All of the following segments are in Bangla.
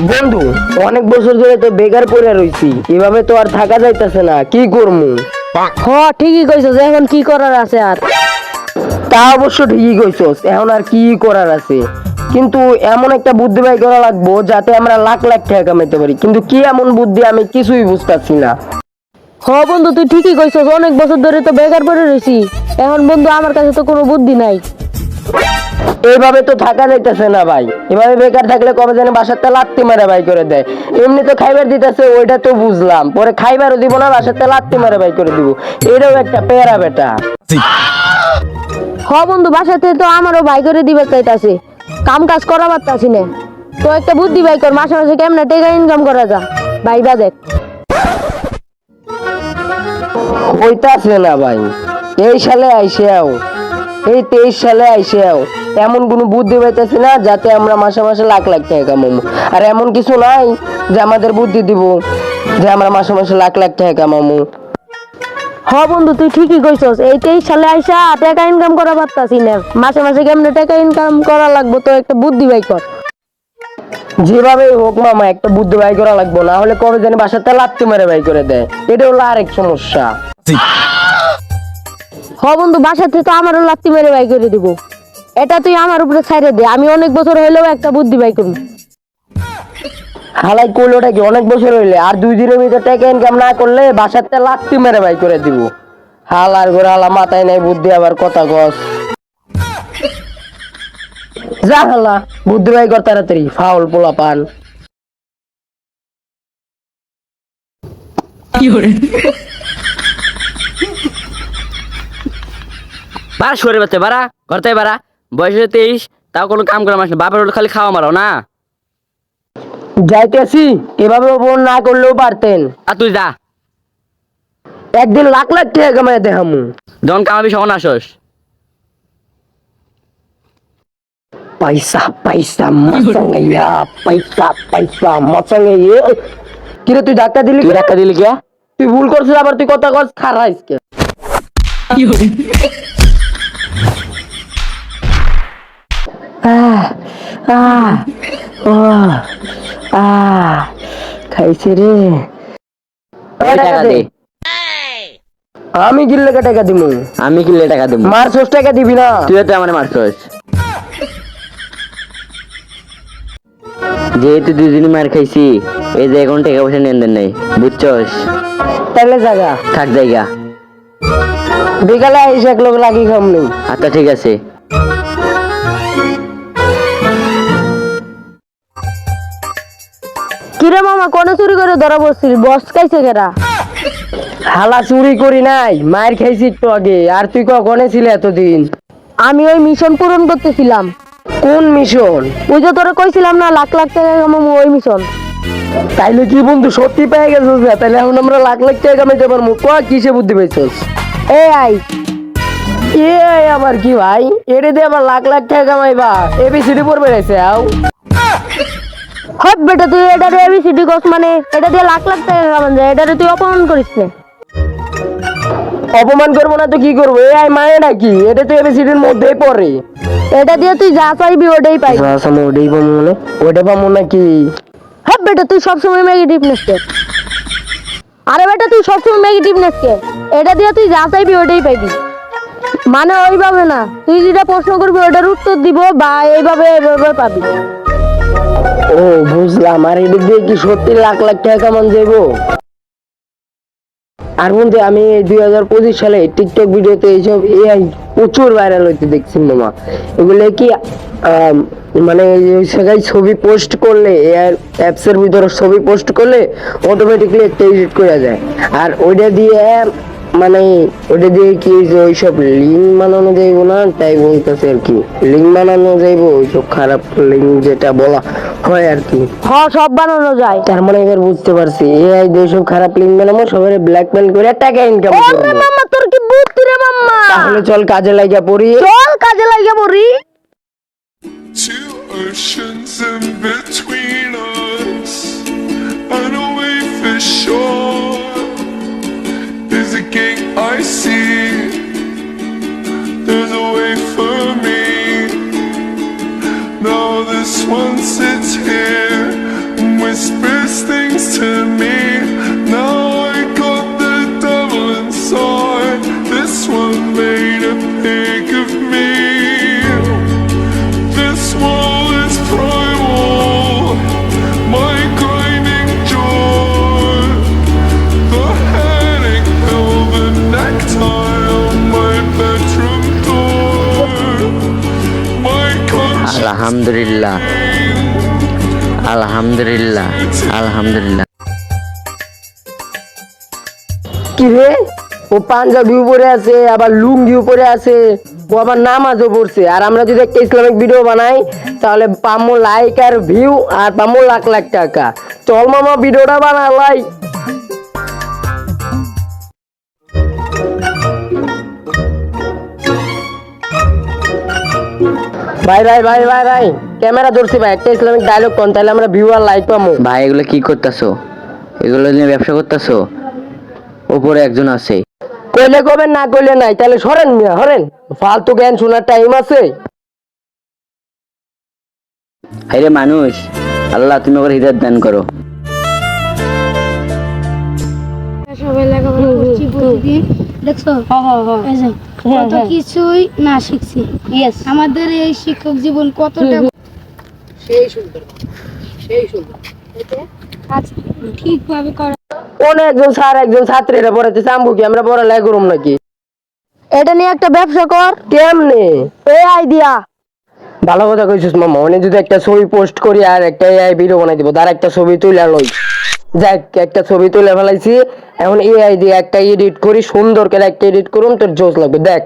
বন্ধু, অনেক বছর ধরে তো বেকার পড়ে রইছি, এভাবে তো আর থাকা যাইতেছে না, কি করমু? ঠিকই কইছস, এখন কি করার আছে আর? তা অবশ্য ঠিকই কইছস, এখন আর কি করার আছে, কিন্তু এমন একটা বুদ্ধি বাই করা লাগবো যাতে আমরা লাখ লাখ টাকা কামাইতে পারি। কিন্তু কি এমন বুদ্ধি আমি কিছুই বুঝতেছি না। বন্ধু, তুই ঠিকই কইছস, অনেক বছর ধরে তো বেকার পড়ে রইছি। এখন বন্ধু আমার কাছে তো কোনো বুদ্ধি নাই। এইভাবে তো থাকা যাইতেছে না ভাই, এভাবে বেকার থাকলে কবে জানি বাসাতে লাত্তি মারে বাই করে দেয়। এমনি তো খাইবার দিতেছে, ওইটা তো বুঝলাম, পরে খাইবারও দিব না, বাসাতে লাত্তি মারে বাই করে দিব, এটাও একটা পেয়ারা বেটা। বন্ধু, বাসাতে তো আমারও বাই করে দিবে চাইতাছে, কাম কাজ করা পারতাছি না। তো একটা বুদ্ধি বাই কর, মাসে মাসে কেমনে টাকা ইনকাম করা যা, ভাইবা দেখ। হইতাছে না ভাই, এই সালে আইসেও, এই 23 সালে আইসেও এমন কোনো বুদ্ধি পাইতেছি না যাতে আমরা মাসে মাসে লাখ লাখ টাকা কামাবো। আর এমন কিছু নাই যে আমাদের বুদ্ধি দিব যে আমরা মাসে মাসে লাখ লাখ টাকা কামাবো। বন্ধু, তুই ঠিকই কইছস, এই 23 সালে আইসা টাকা ইনকাম করা পারতাছি না, মাসে মাসে কেমনে টাকা ইনকাম করা লাগবো, তো একটা বুদ্ধি বাই কর। যেভাবে হোক মামা, একটা বুদ্ধি বাই করা লাগবো, না হলে কবে জানি বাসাতে লাত্তি মেরে বাই করে দেয়, এটা হলো আরেক সমস্যা। বন্ধু, বাসাতে তো আমারও লাত্তি মেরে বাই করে দিব, এটা তুই আমার উপরে ছাইড়ে দে, আমি অনেক বছর হইলেও একটা বুদ্ধি বাই করি। হালাই করলোটা কি অনেক বছর হইলে, আর 2 দিনের ভিতরে টাকা ইনকাম না করলে বাসাতে লাত্তি মেরে বাই করে দিব। হালার ঘরে হালা, মাথায় নাই বুদ্ধি, আবার কথা কস। যা হালা, বুদ্ধি বাই কর তাড়াতাড়ি, ফাউল পোলা পান। বাড়া সরে বাচ্চা, বাড়া করতে বাড়া, বয়স 23, তাও কোনো কাম করা মাস না, বাপের খালি খাওয়া মারো না। যাইতেছি, এভাবে ফোন না করলেও পারতেন। আর তুই যা, একদিন লাখ লাখ টাকা কামাই দেখামু। যখন কামাবি সখন আসস। পয়সা পয়সা মচাঙ্গাইয়া, পয়সা পয়সা মচাঙ্গাইয়া। কিরে তুই ধাক্কা দিলি? তুই ধাক্কা দিলি কে? তুই ভুল করছিস, আবার তুই কথা কস খারাইস কে? খাইছে রে। টাকা দে। আমি গিললে টাকা দিমু। আমি কিনলে টাকা দেবো। মারছস টাকা দিবি না? তুই তো আমার মারছস, যেহেতু 2 দিন মার খাইছি, এই যে এখন টাকা পয়সা নেন দেন নাই, বুঝছস? তাহলে জায়গা থাক জায়গা। বিকালে আইসে এক লোক লাগি খাম নেই। আচ্ছা ঠিক আছে। কিরে মামা, কোনে চুরি করে ধরা বসছিস? বস খাইছে কেরা? হালা চুরি করি নাই, মার খাইছি একটু আগে। আর তুই কখনে ছিলে এতদিন? আমি ওই মিশন পূরণ করতেছিলাম। কোন মিশন? ওই যে তোরা কইছিলাম না লাখ লাখ টাকা কামাবো, ওই মিশন। তাইলে কি বন্ধু সত্যি পেয়ে গেছিস না? তাইলে এখন আমরা লাখ লাখ টাকা কামাইতে পারবো। কিসে বুদ্ধি পাইছস? আই এ আমার কি ভাই, এটা দিয়ে আমার লাখ লাখ টাকা কামাইবা? এবিসিডি পড়বে রয়েছে আও। বেটা, তুই এটা দিয়ে এবিসিডি কস, মানে এটা দিয়ে লাখ লাখ টাকা কামান যায়, এটা তুই অপমান করিস না। অপমান করবো না তো কি করবো? আই মানে নাকি, এটা তো এবিসিডির মধ্যেই পড়ে। এটা দিয়ে তুই যা চাইবি ওটাই পাইবি। ওটাই পাবো মানে? ওটা পাবো নাকি? বেটা, তুই সবসময় নেগেটিভনেস কে? আরে বেটা, তুই সবসময় নেগেটিভনেস কে? এটা দিয়ে তুই যা চাইবি ওটাই পাইবি, মানে ওইভাবে না, তুই যেটা প্রশ্ন করবি ওটার উত্তর দিব, বা এইভাবে এইভাবে পাবি। ও বুঝলাম। আর এটা দিয়ে কি সত্যি লাখ লাখ টাকা কামান যাইবো? আর বন্ধু, আমি 2025 সালে টিকটক ভিডিওতে এইসব এআই প্রচুর ভাইরাল হইতে দেখছি মামা। এগুলো কি মানে ওই জায়গায় ছবি পোস্ট করলে, এআই অ্যাপস এর ভিতরে ছবি পোস্ট করলে অটোমেটিকলি একটা এডিট করা যায়। আর ওইটা দিয়ে মানে ওটা দিয়ে কি ওইসব লিঙ্ক বানানো যাইবো না, তাই বলতেছে আর কি। লিঙ্ক বানানো যাইবো, ওইসব খারাপ লিঙ্ক যেটা বলা হয় আর কি। সব বানানো যায়। তার মানে এবার বুঝতে পারছি, এআই দিয়ে সব খারাপ লিঙ্ক বানাবো, সবাই ব্ল্যাকমেল করে টাকা ইনকাম করবো। মাম্মা, তোর কি বুদ্ধি রে মাম্মা? তাহলে চল কাজে লাগিয়া পড়ি। চল কাজে লাগিয়া পড়ি। Two oceans in between us, and away for shore. There's a gate I see, there's a way for me. Now this one sits here. আলহামদুলিল্লাহ আলহামদুলিল্লাহ আলহামদুলিল্লাহ। কি রে, ও পাঞ্জাবি উপরে আছে, আবার লুঙ্গি উপরে আছে, ও আবার নামাজও পড়ছে। আর আমরা যদি একটা ইসলামিক ভিডিও বানাই তাহলে পামো লাইক আর ভিউ, আর পামো লাখ লাখ টাকা। চল মামা ভিডিওটা বানালাই। ভাই ভাই ভাই ভাই ভাই, ক্যামেরা ধরছি ভাই, একটা ইসলামিক ডায়লগ কোন, তাহলে আমরা ভিউ আর লাইক পামো। ভাই এগুলো কি করতেছো? এগুলো নিয়ে ব্যবসা করতেছো? উপরে একজন আছে। কইলে কবেন, না কইলে নাই, তাহলে সরেন মিয়া, হরেন। ফালতু জ্ঞান শোনার টাইম আছে? হাইরে মানুষ, আল্লাহ তুমি ওর হৃদয় দান করো। সবাই লেখাপড়া করছি প্রতিদিন, দেখছো এই যে কত কিছুই না শিখছি। আমাদের এই শিক্ষক জীবন কতটা সেই সুন্দর, সেই সুন্দর। কাজ ঠিকভাবে করা। কোন একজন স্যার একজন ছাত্রীরা পড়াতে চাম্বু কি আমরা পড়ালেখা করুম নাকি? এটা নিয়ে একটা ব্যবসা কর। কেমনে? এই আইডিয়া। ভালো কথা কইছিস মামা, মানে যদি একটা ছবি পোস্ট করি আর একটা এআই ভিডিও বানাই দিব, তার একটা ছবি তুলে লই। যাক, একটা ছবি তুলে ফেলাইছি, এখন এআই দিয়ে একটা এডিট করি, সুন্দর করে একটা এডিট করুন, তোর জোশ লাগবে দেখ।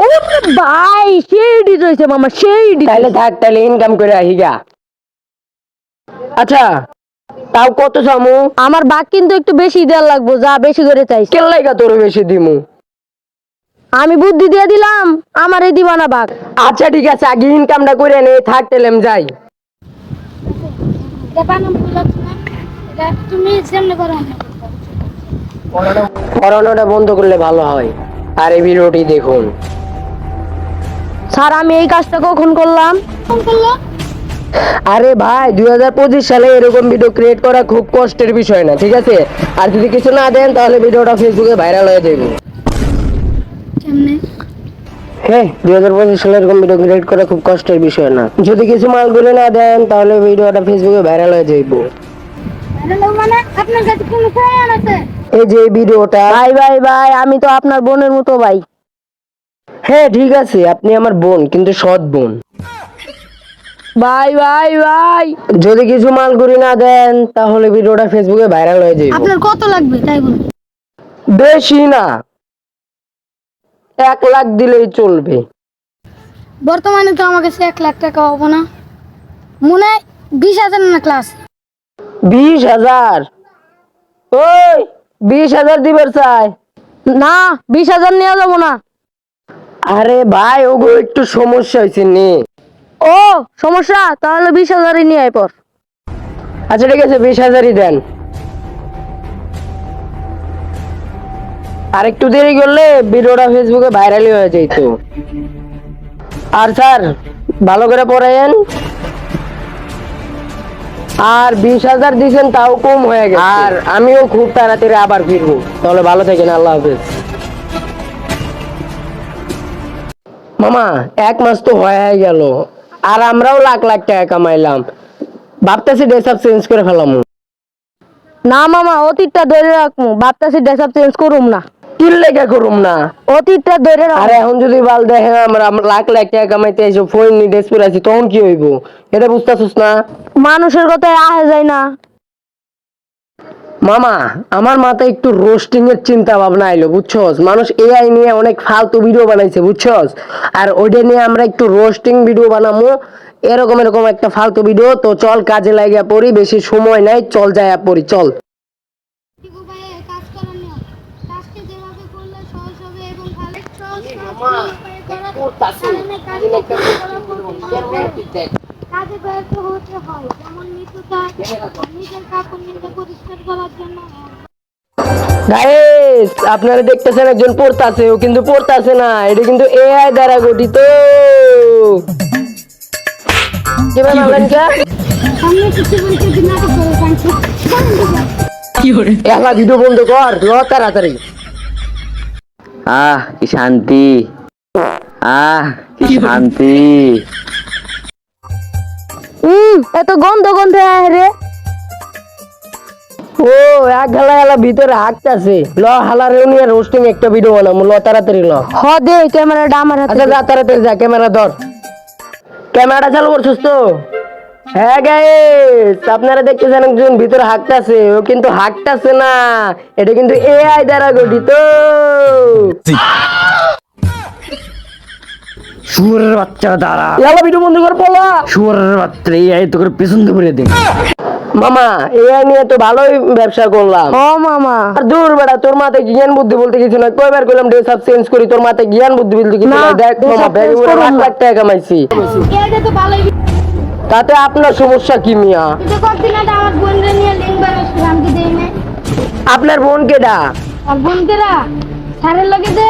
ও ভাই, সেই এডিট হয়েছে মামা, সেই এডিট। তাইলে থাক, তাইলে ইনকাম করে আহিগা। আচ্ছা, তাও কত চামু? আমার বাঘ কিন্তু একটু বেশি দেওয়ার লাগবো, যা বেশি করে চাইছি। কেল্লাইগা তোর বেশি দিমু? আমি বুদ্ধি দিয়ে দিলাম, আমারে দিবা না বাঘ। আচ্ছা ঠিক আছে, আগে ইনকামটা করে নে, থাক তাহলে আমি যাই। এটা বানাম বুঝাচ্ছ না, এটা তুমি সামনে করো। পড়ানোটা বন্ধ করলে ভালো হয়। আর এই ভিডিওটি দেখুন। স্যার, আমি এই কাজটা কখন করলাম? ফোন করলো আরে ভাই, 2025 সালে এরকম ভিডিও ক্রিয়েট করা খুব কষ্টের বিষয় না, ঠিক আছে? আর যদি কিছু না দেন তাহলে ভিডিওটা ফেসবুকে ভাইরাল হয়ে যাবে। কেমনে? হ্যাঁ, 2025 সালে এরকম ভিডিও ক্রিয়েট করা খুব কষ্টের বিষয় না। যদি কিছু মালগুলো না দেন তাহলে ভিডিওটা ফেসবুকে ভাইরাল হয়ে যাবে। হ্যালো, মানে আপনার কাছে কোনো প্রমাণ আছে? এই যে এই ভিডিওটা। ভাই ভাই ভাই, আমি তো আপনার বোনের মতো ভাই। হ্যাঁ ঠিক আছে, আপনি আমার বোন, কিন্তু সৎ বোন। ভাই ভাই ভাই, যদি কিছু মালগুলি না দেন তাহলে ভিডিওটা ফেসবুকে ভাইরাল হয়ে যাবে। আপনার কত লাগবে তাই বলুন। বেশি না, 1 লাখ দিলেই চলবে। বর্তমানে তো আমার কাছে 1 লাখ টাকা হবো না, মনে হয় 20,000 না ক্লাস। 20,000? ওই 20,000 দিবার চাই? না, 20,000 নেওয়া যাবো না। আরে ভাই, ওগুলো একটু সমস্যা হয়েছে নে। ও সমস্যা, তাহলে 20,000-ই নিয়ে আয় পর। আচ্ছা ঠিক আছে, 20,000-ই দেন। আর একটু দেরি করলে ভিডিওটা ফেসবুকে ভাইরালই হয়ে যেত। আর স্যার, ভালো করে পড়ায়েন। আর 20,000 দিয়েছেন, তাও কম হয়ে গেছে। আর আমিও খুব তাড়াতাড়ি আবার ফিরবো। তাহলে ভালো থাকেন, আল্লাহ হাফেজ। মামা, 1 মাস তো হয়ে গেল, আর আমরাও লাখ লাখ টাকা কামাইলাম। ভাবতেছি ড্রেস চেঞ্জ করে ফেলাম। না মামা, অতীতটা ধরে রাখবো, ভাবতেছি ড্রেস আপ চেঞ্জ করুম না। কি লেখা করুম না? অতীতটা ধরে আর রাখবো। এখন যদি বাল দেখে আমরা লাখ লাখ টাকা কামাইতে এসে ফোন নিয়ে ড্রেস পরে আছি, তখন কি হইব? এটা বুঝতেছিস না? মানুষের কথায় আহে যায় না। মামা, আমার মাথায় একটু রোস্টিং এর চিন্তা ভাবনা আইলো, বুঝছস? মানুষ এআই নিয়ে অনেক ফালতু ভিডিও বানাইছে, বুঝছস? আর ওইটা নিয়ে আমরা একটু রোস্টিং ভিডিও বানাবো, এরকম এরকম একটা ফালতু ভিডিও। তো চল কাজে লাগিয়া পড়ি, বেশি সময় নাই, চল যাইয়া পড়ি, চল। ঠিক ভাই, কাজ করার নিয়ম, কাজকে যেভাবে করলে সহজ হবে এবং ভালো সহজ কাজে ব্যর্থ হতে হয়, যেমন মৃত্যুতা নিজের কাপড় নিজে পরিষ্কার করার জন্য। গাইস, আপনারা দেখতেছেন একজন পড়তাছে, ও কিন্তু পড়তাছে না, এটা কিন্তু এআই দ্বারা গঠিত। কি বানালেন কে? আমি কিছু বলতে দিন না করে পাঁচশো একলা ভিডিও বন্ধ কর, ল তাড়াতাড়ি। আহ কি শান্তি, আহ কি শান্তি। এত গন্ধ গন্ধ আহে রে। ও এক গালা গালা ভিতরে হাঁকতাছে ল হালারেও নিয়ে রোস্টিং একটা ভিডিও বানাবো ল তাড়াতাড়ি ল। হ দে ক্যামেরাটা আমার হাতে আচ্ছা দে। যা তাড়াতাড়ি যা ক্যামেরা ধর। ক্যামেরাটা চালু করছিস তো? হ্যাঁ গাইস আপনারা দেখতেছেন একজন ভিতরে হাঁকতাছে, ও কিন্তু হাঁকতাছে না, এটা কিন্তু এআই দ্বারা গঠিত। শুয়োরের বাচ্চা দাঁড়া, ইয়ালা ভিডিও বন্ধ কর পলা। শুয়োরের বাচ্চা এই তোকে পেছন দিয়ে করে দিন। মামা এআই নিয়ে তো ভালোই ব্যবসা করলাম। ও মামা আর দূর বেটা, তোর মাথায় জ্ঞান বুদ্ধি বলতে কিছু না, কয়বার করলাম ড্রেস আপ চেঞ্জ করি, তোর মাথায় জ্ঞান বুদ্ধি বলতে কিছু না, না। দেখ dress মামা up ব্যাগে change করে করবো লাখ না। লাখ টাকা কামাইছি, এটা তো ভালোই। তাতে আপনার সমস্যা কি মিয়া? এটা কতদিন আগে আমার বোনরা নিয়ে লিঙ্ক বানাইছিল, আমি কি দেই না? আপনার বোন কেডা? আর বোনকেরা স্যারের লগে যে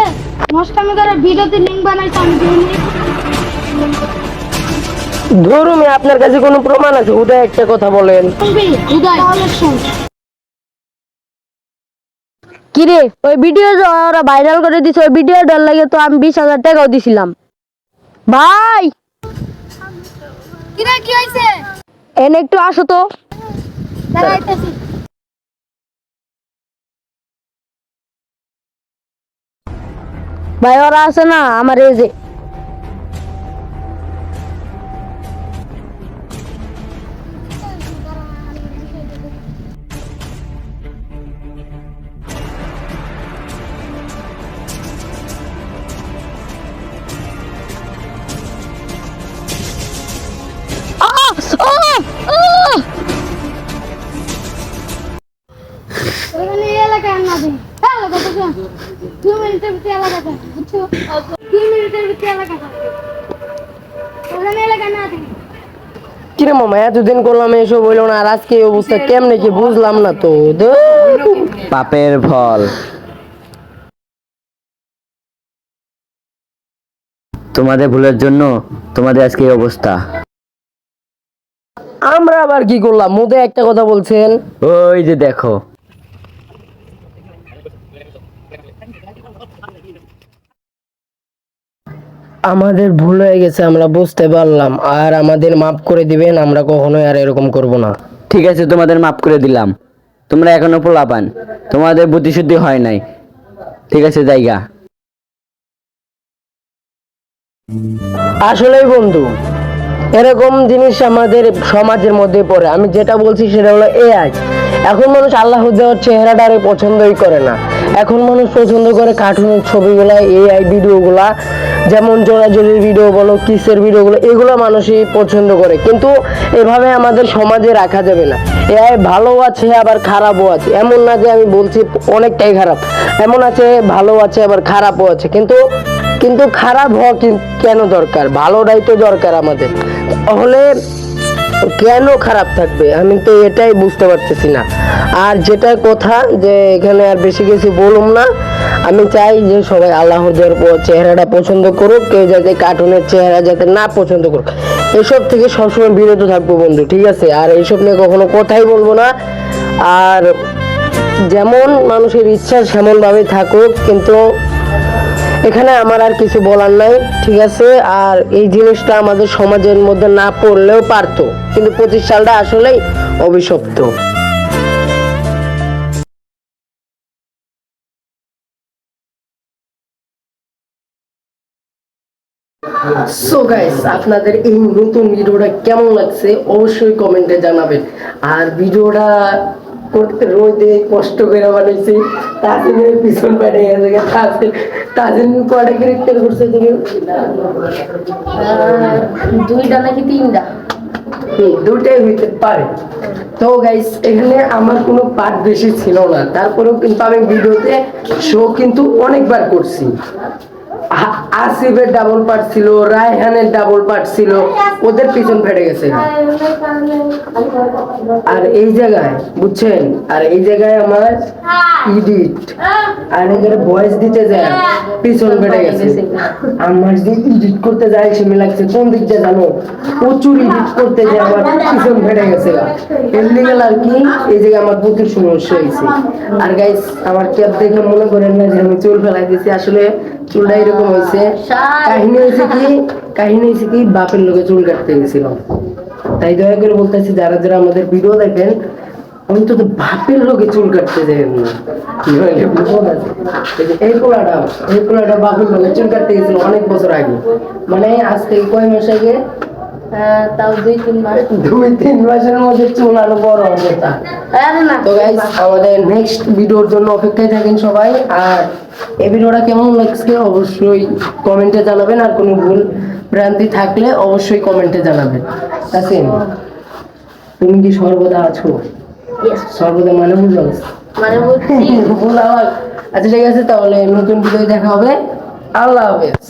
নষ্টামি করে ভিডিওতে লিঙ্ক বানাইছে, আমি দেই না। ধরু মিয়া, আপনার কাছে কোনো প্রমাণ আছে? উদয় একটা কথা বলেন। শুনবি উদয়, তাহলে শোন। কি রে ওই ভিডিও যে ওরা ভাইরাল করে দিছে, ওই ভিডিওটার লাগে তো আমি 20,000 টাকাও দিছিলাম ভাই। কিরা কি হইছে? এনে একটু আসো তো। দাঁড়াইতেছি। ভাই ওরা আছে না আমার এই যে, ওখানে এই এলাকায় আর না দিন। এলাকা তো শোন। 2 মিনিটের ভিতরে এলাকাটা, বুঝছো? 2 মিনিটের ভিতরে এলাকাটা। ওখানে এলাকায় না দিন। কিরে মামা এতদিন করলাম এসব হইলো না, আর আজকে এই অবস্থা কেমনে কি বুঝলাম না তো। পাপের ফল। তোমাদের ভুলের জন্য তোমাদের আজকে এই অবস্থা। আমরা আবার কি করলাম? মুদে একটা কথা বলছেন। ওই যে দেখো, আমাদের ভুল হয়ে গেছে, আমরা বুঝতে পারলাম, আর আমাদের মাফ করে দিবেন, আমরা কখনোই আর এরকম করব না। ঠিক আছে তোমাদের মাফ করে দিলাম। তোমরা এখনো পোলাপান, তোমাদের বুদ্ধিশুদ্ধি হয় নাই। ঠিক আছে জায়গা। আসলেই বন্ধু, এরকম জিনিস আমাদের সমাজের মধ্যে পড়ে। আমি যেটা বলছি সেটা হলো এআই। এখন মানুষ আল্লাহ দেওয়ার চেহারাটা আর পছন্দই করে না। এখন মানুষ পছন্দ করে কার্টুনের ছবিগুলা, এআই ভিডিওগুলা, যেমন জোড়াজোড়ির ভিডিও বলো, কিসের ভিডিওগুলো, এগুলো মানুষই পছন্দ করে। কিন্তু এভাবে আমাদের সমাজে রাখা যাবে না। এআই ভালো আছে আবার খারাপও আছে, এমন না যে আমি বলছি অনেকটাই খারাপ, এমন আছে ভালো আছে আবার খারাপও আছে। কিন্তু কিন্তু খারাপ হওয়া কেন দরকার? ভালোটাই তো দরকার আমাদের। তাহলে কেন খারাপ থাকবে? আমি তো এটাই বুঝতে পারতেছি না। আর যেটা কথা, যে এখানে আর বেশি কিছু বলুম না। আমি চাই যে সবাই আল্লাহর চেহারাটা পছন্দ করুক, কেউ যাতে কার্টুনের চেহারা যাতে না পছন্দ করুক। এসব থেকে সবসময় বিরত থাকবো বন্ধু, ঠিক আছে? আর এইসব নিয়ে কখনো কথাই বলবো না। আর যেমন মানুষের ইচ্ছা সেমন ভাবে থাকুক, কিন্তু এখানে আমার আর কিছু বলার নাই, ঠিক আছে? আর এই জিনিসটা আমাদের সমাজের মধ্যে না পড়লেও পারতো, কিন্তু 25 সালটা আসলেই অভিশপ্ত। সো গাইস, আপনাদের এই নতুন ভিডিওটা কেমন লাগছে অবশ্যই কমেন্টে জানাবেন। আর ভিডিওটা করতে রোদে কষ্ট করে বানাইছি, তাজিনের পিছন পেটে গেছে। তাজিন কয়টা ক্যারেক্টার করছে তুমি? 2টা নাকি 3টা? দুটাই হইতে পারে। তো গাইস, এখানে আমার কোনো পার্ট বেশি ছিল না, তারপরেও কিন্তু আমি ভিডিওতে শো কিন্তু অনেকবার করছি। আসিফের ডাবল পার্ট ছিল, রায়হানের ডাবল পার্ট ছিল, ওদের পিছন ফেটে গেছে। আর এই জায়গায় বুঝছেন, আর এই জায়গায় আমার এডিট আর এখানে ভয়েস দিতে যায় পিছন ফেটে গেছে। আমার যে এডিট করতে যায় সেমি লাগছে কোন দিকটা জানো? প্রচুর এডিট করতে যায় আমার পিছন ফেটে গেছে। এমনি গেল আর কি, এই জায়গায় আমার প্রচুর সমস্যা হয়েছে। আর গাইস, আমার ক্যাপ দেখে মনে করেন না যে আমি চুল ফেলাই দিয়েছি, আসলে চুলটা এরকম হয়েছে। কাহিনী হয়েছে কি বাপের লোকে চুল কাটতে গেছিলাম। তাই দয়া করে বলতেছি, যারা যারা আমাদের ভিডিও দেখেন আমি তো বাপের লোকে চুল কাটতে যাই না কি হইলে বিপদ আছে। এই পোলাটা বাপের লোকে চুল কাটতে গেছিল অনেক বছর আগে, মানে আজ থেকে কয় মাস আগে, তাও 2-3 মাস। 2-3 মাসের মধ্যে চুল আরো বড় হবে তা। আরে না, তো গাইস আমাদের নেক্সট ভিডিওর জন্য অপেক্ষায় থাকেন সবাই। আর এই ভিডিওটা কেমন লাগছে অবশ্যই কমেন্টে জানাবেন, আর কোনো ভুল ভ্রান্তি থাকলে অবশ্যই কমেন্টে জানাবেন। তাসিম, তুমি কি সর্বদা আছো? সর্বদা মানে বুঝলো? মানে বলছি ভুল আমার। আচ্ছা ঠিক আছে, তাহলে নতুন ভিডিও দেখা হবে। আল্লাহ হাফেজ।